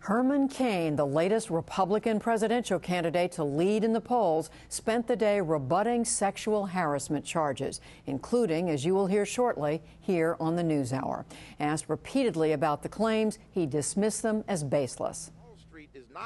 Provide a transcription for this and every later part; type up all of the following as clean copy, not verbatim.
Herman Cain, the latest Republican presidential candidate to lead in the polls, spent the day rebutting sexual harassment charges, including, as you will hear shortly, here on the NewsHour. Asked repeatedly about the claims, he dismissed them as baseless.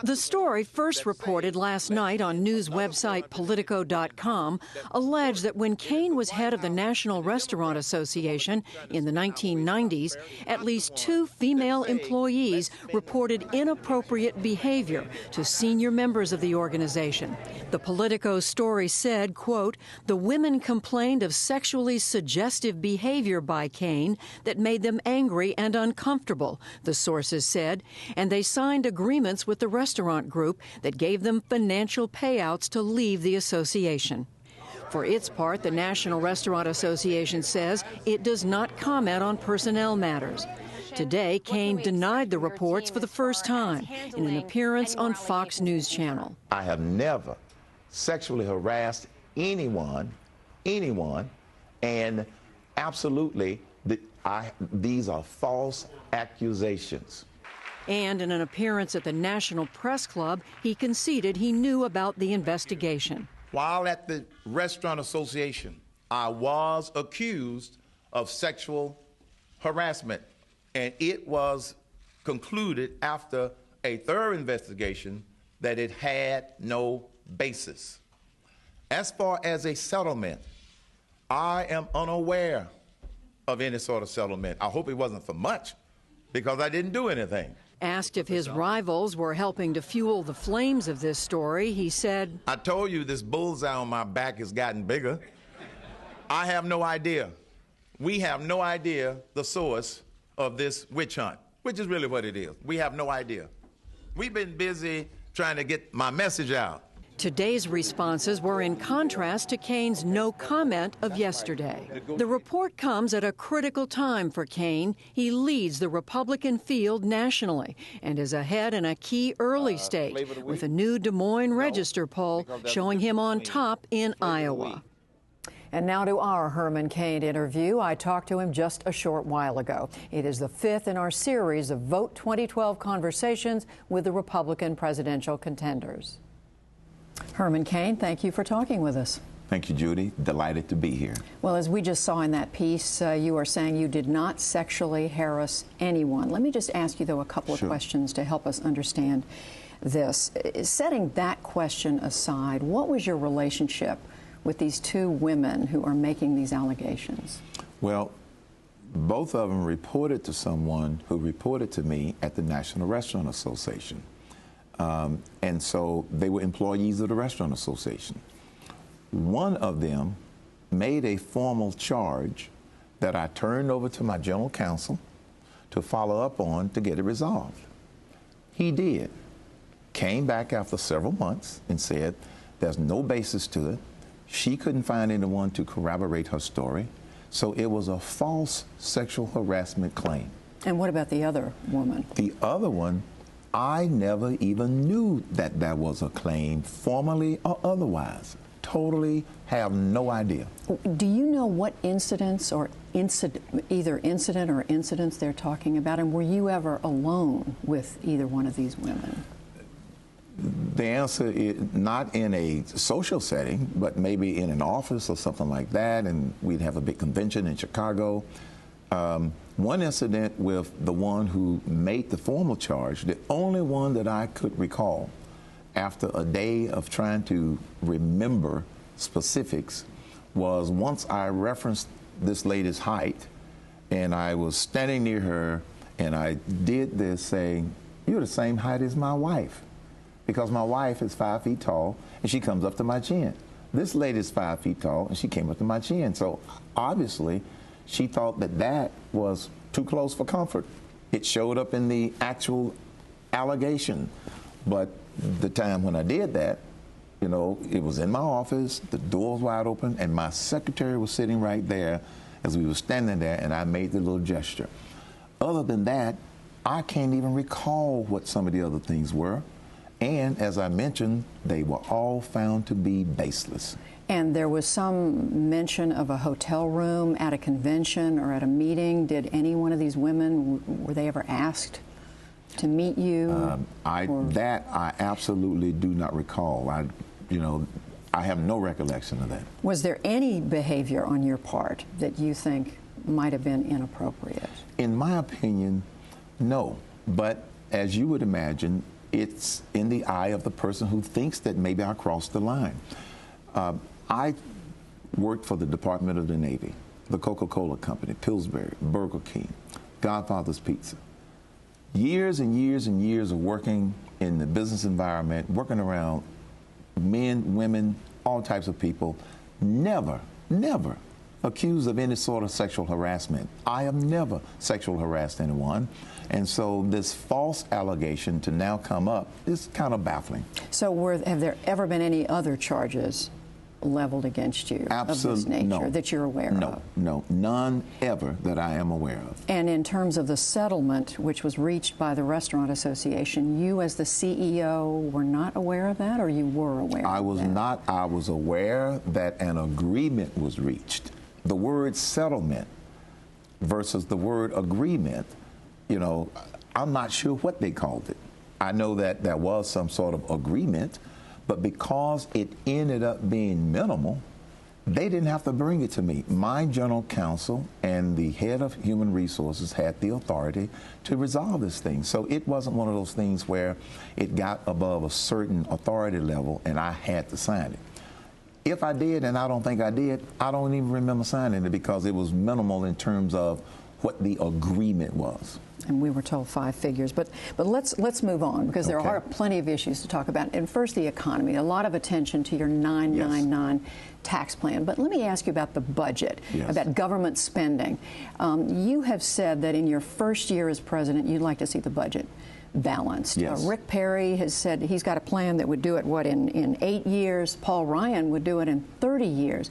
The story, first reported last night on news website Politico.com, alleged that when Cain was head of the National Restaurant Association in the 1990s, at least 2 female employees reported inappropriate behavior to senior members of the organization. The Politico story said, quote, "The women complained of sexually suggestive behavior by Cain that made them angry and uncomfortable," the sources said, and they signed agreements with the restaurant group that gave them financial payouts to leave the association. For its part, the National Restaurant Association says it does not comment on personnel matters. Today, Cain denied the reports for the first time in an appearance on Fox News Channel. I have never sexually harassed anyone, and absolutely, these are false accusations. And in an appearance at the National Press Club, he conceded he knew about the investigation. While at the Restaurant Association, I was accused of sexual harassment, and it was concluded after a thorough investigation that it had no basis. As far as a settlement, I am unaware of any sort of settlement. I hope it wasn't for much, because I didn't do anything. Asked if his rivals were helping to fuel the flames of this story, he said, "I told you this bullseye on my back has gotten bigger. I have no idea. We have no idea the source of this witch hunt," which is really what it is. We have no idea. We've been busy trying to get my message out. Today's responses were in contrast to Cain's no comment of yesterday. The report comes at a critical time for Cain. He leads the Republican field nationally and is ahead in a key early state, with a new Des Moines Register poll showing him on top in Iowa. And now to our Herman Cain interview. I talked to him just a short while ago. It is the 5th in our series of Vote 2012 conversations with the Republican presidential contenders. Herman Cain, thank you for talking with us. Thank you, Judy. Delighted to be here. Well, as we just saw in that piece, you are saying you did not sexually harass anyone. Let me just ask you, though, a couple of questions to help us understand this. Setting that question aside, what was your relationship with these 2 women who are making these allegations? Well, both of them reported to someone who reported to me at the National Restaurant Association. And so they were employees of the Restaurant Association. One of them made a formal charge that I turned over to my general counsel to follow up on to get it resolved. He did. Came back after several months and said there's no basis to it. She couldn't find anyone to corroborate her story. So it was a false sexual harassment claim. And what about the other woman? The other one, I never even knew that that was a claim, formally or otherwise. Totally have no idea. Do you know what incidents or either incident or incidents they're talking about? And were you ever alone with either one of these women? The answer is not in a social setting, but maybe in an office or something like that, and we'd have a big convention in Chicago. One incident with the one who made the formal charge, the only one that I could recall after a day of trying to remember specifics, was once I referenced this lady's height, and I was standing near her, and I did this saying, "You're the same height as my wife," because my wife is 5 feet tall, and she comes up to my chin. This lady's 5 feet tall, and she came up to my chin. So obviously, she thought that that was too close for comfort. It showed up in the actual allegation. But the time when I did that, you know, it was in my office, the door was wide open, and my secretary was sitting right there as we were standing there, and I made the little gesture. Other than that, I can't even recall what some of the other things were. And as I mentioned, they were all found to be baseless. And there was some mention of a hotel room at a convention or at a meeting. Did any one of these women, were they ever asked to meet you? That I absolutely do not recall. I have no recollection of that. Was there any behavior on your part that you think might have been inappropriate? In my opinion, no. But as you would imagine, it's in the eye of the person who thinks that maybe I crossed the line. I worked for the Department of the Navy, the Coca-Cola Company, Pillsbury, Burger King, Godfather's Pizza. Years and years and years of working in the business environment, working around men, women, all types of people, never accused of any sort of sexual harassment. I have never sexual harassed anyone. And so this false allegation to now come up is kind of baffling. So have there ever been any other charges leveled against you of this nature that you're aware of? No, none ever that I am aware of. And in terms of the settlement which was reached by the Restaurant Association, you as the CEO were not aware of that, or you were aware of that? I was not. I was aware that an agreement was reached. The word settlement versus the word agreement, I'm not sure what they called it. I know that there was some sort of agreement, but because it ended up being minimal, they didn't have to bring it to me. My general counsel and the head of human resources had the authority to resolve this thing. So it wasn't one of those things where it got above a certain authority level and I had to sign it. If I did, and I don't think I did, I don't even remember signing it because it was minimal in terms of what the agreement was. And we were told 5 figures, but let's move on, because there are plenty of issues to talk about. And first, the economy. A lot of attention to your 999 tax plan. But let me ask you about the budget, about government spending. You have said that in your first year as president, you'd like to see the budget balanced. Rick Perry has said he's got a plan that would do it, in 8 years. Paul Ryan would do it in 30 years.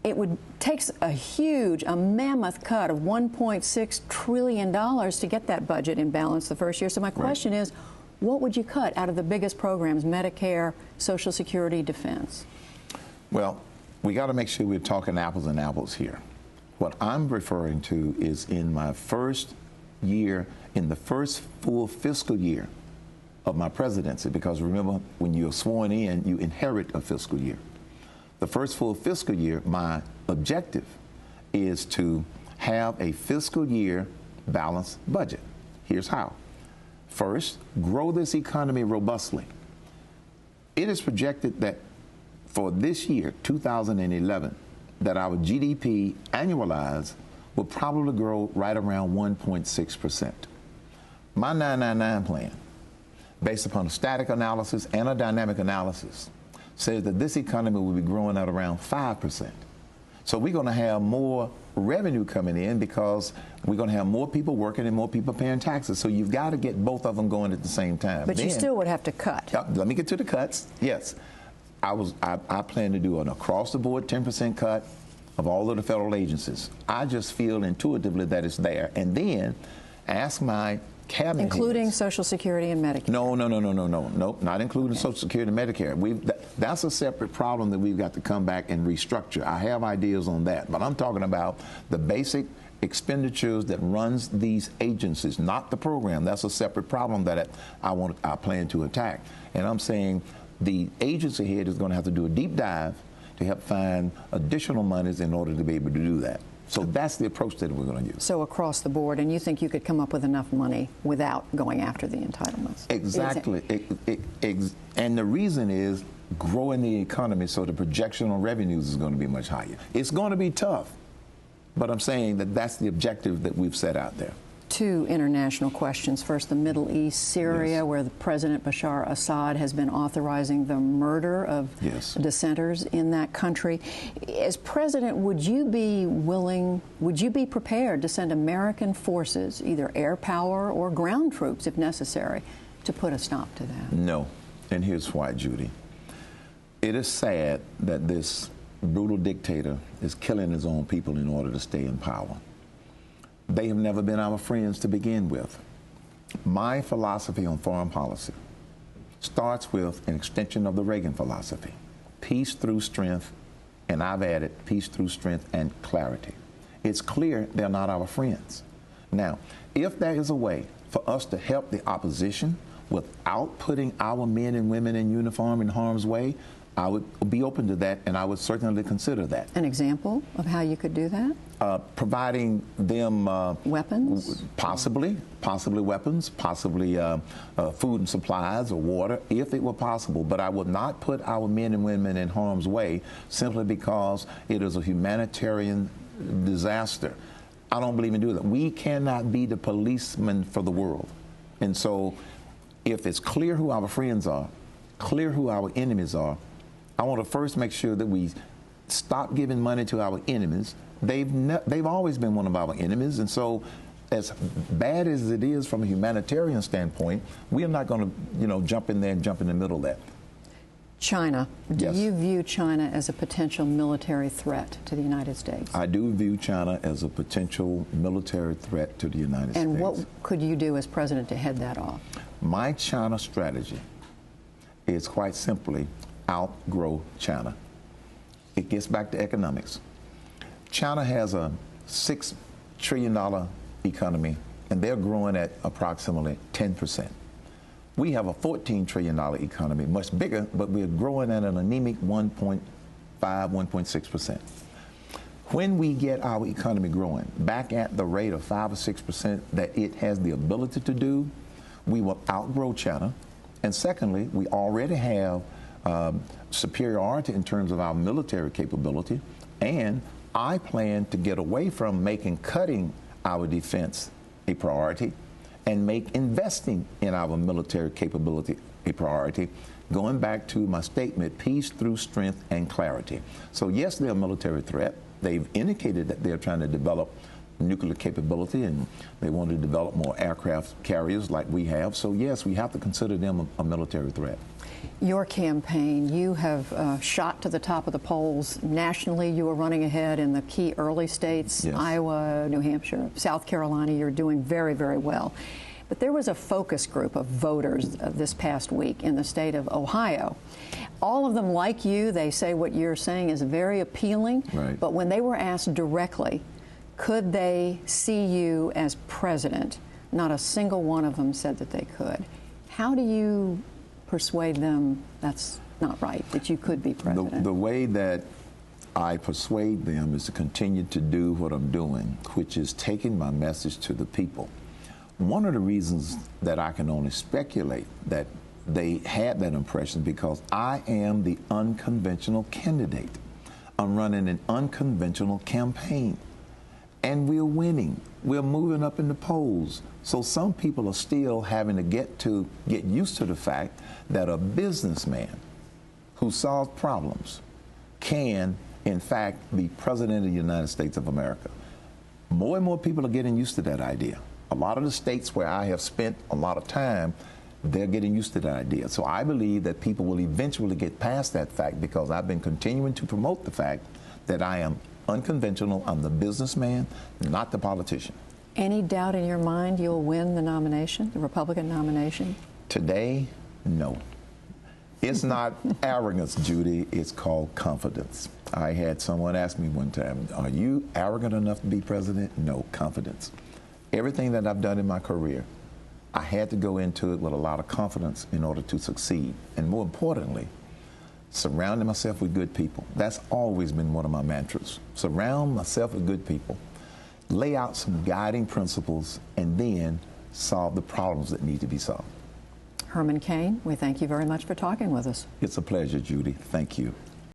It takes a mammoth cut of $1.6 trillion to get that budget in balance the first year. So my question is, what would you cut out of the biggest programs, Medicare, Social Security, Defense? Well, we got to make sure we're talking apples and apples here. What I'm referring to is in my first year, in the first full fiscal year of my presidency, because remember, when you're sworn in, you inherit a fiscal year. The first full fiscal year, my objective is to have a fiscal year balanced budget. Here's how. First, grow this economy robustly. It is projected that for this year, 2011, that our GDP annualized will probably grow right around 1.6%. My 999 plan, based upon a static analysis and a dynamic analysis, says that this economy will be growing at around 5%. So we're going to have more revenue coming in because we're going to have more people working and more people paying taxes. So you've got to get both of them going at the same time. But you still would have to cut. Let me get to the cuts. Yes. I plan to do an across-the-board 10% cut of all of the federal agencies. I just feel intuitively that it's there. And then ask my cabinet including heads. Social Security and Medicare. No, not including Social Security and Medicare. That's a separate problem that we've got to come back and restructure. I have ideas on that, but I'm talking about the basic expenditures that runs these agencies, not the program. That's a separate problem that I plan to attack. And I'm saying the agency head is going to have to do a deep dive to help find additional monies in order to be able to do that. So that's the approach that we're going to use. So across the board, and you think you could come up with enough money without going after the entitlements? Exactly. And the reason is growing the economy so the projection on revenues is going to be much higher. It's going to be tough, but I'm saying that that's the objective that we've set out there. 2 international questions. First, the Middle East, Syria, where the President Bashar Assad has been authorizing the murder of dissenters in that country. As president, would you be prepared to send American forces, either air power or ground troops if necessary, to put a stop to that? No, and here's why, Judy. It is sad that this brutal dictator is killing his own people in order to stay in power. They have never been our friends to begin with. My philosophy on foreign policy starts with an extension of the Reagan philosophy, peace through strength, and I've added peace through strength and clarity. It's clear they're not our friends. Now, if there is a way for us to help the opposition without putting our men and women in uniform in harm's way, I would be open to that, and I would certainly consider that. An example of how you could do that? Providing them weapons? Possibly weapons, possibly food and supplies or water, if it were possible. But I would not put our men and women in harm's way simply because it is a humanitarian disaster. I don't believe in doing that. We cannot be the policeman for the world. And so if it's clear who our friends are, clear who our enemies are, I want to first make sure that we stop giving money to our enemies. They've always been one of our enemies, and so as bad as it is from a humanitarian standpoint, we are not going to, jump in there and jump in the middle of that. China. Do Yes. you view China as a potential military threat to the United States? I do view China as a potential military threat to the United States. And what could you do as president to head that off? My China strategy is quite simply outgrow China. It gets back to economics. China has a $6 trillion economy, and they're growing at approximately 10%. We have a $14 trillion economy, much bigger, but we're growing at an anemic 1.5, 1.6%. When we get our economy growing back at the rate of 5 or 6% that it has the ability to do, we will outgrow China. And secondly, we already have superiority in terms of our military capability, and I plan to get away from making cutting our defense a priority and make investing in our military capability a priority, going back to my statement, peace through strength and clarity. So yes, they're a military threat. They've indicated that they're trying to develop nuclear capability, and they want to develop more aircraft carriers like we have. So yes, we have to consider them a military threat. Your campaign, you have shot to the top of the polls nationally. You are running ahead in the key early states, yes. Iowa, New Hampshire, South Carolina. You're doing very, very well. But there was a focus group of voters this past week in the state of Ohio. All of them, like you, they say what you're saying is very appealing. Right. But when they were asked directly, could they see you as president, not a single one of them said that they could. How do you persuade them that's not right, that you could be president? The way that I persuade them is to continue to do what I'm doing, which is taking my message to the people. One of the reasons that I can only speculate that they had that impression because I am the unconventional candidate. I'm running an unconventional campaign, and we're winning. We're moving up in the polls. So some people are still having to get used to the fact that a businessman who solves problems can, in fact, be president of the United States of America. More and more people are getting used to that idea. A lot of the states where I have spent a lot of time, they're getting used to that idea. So I believe that people will eventually get past that fact because I've been continuing to promote the fact that I am unconventional. I'm the businessman, not the politician. Any doubt in your mind you'll win the nomination, the Republican nomination? Today, no. It's not arrogance, Judy. It's called confidence. I had someone ask me one time, are you arrogant enough to be president? No, confidence. Everything that I've done in my career, I had to go into it with a lot of confidence in order to succeed. And more importantly, surrounding myself with good people. That's always been one of my mantras. Surround myself with good people, lay out some guiding principles, and then solve the problems that need to be solved. Herman Cain, we thank you very much for talking with us. It's a pleasure, Judy. Thank you.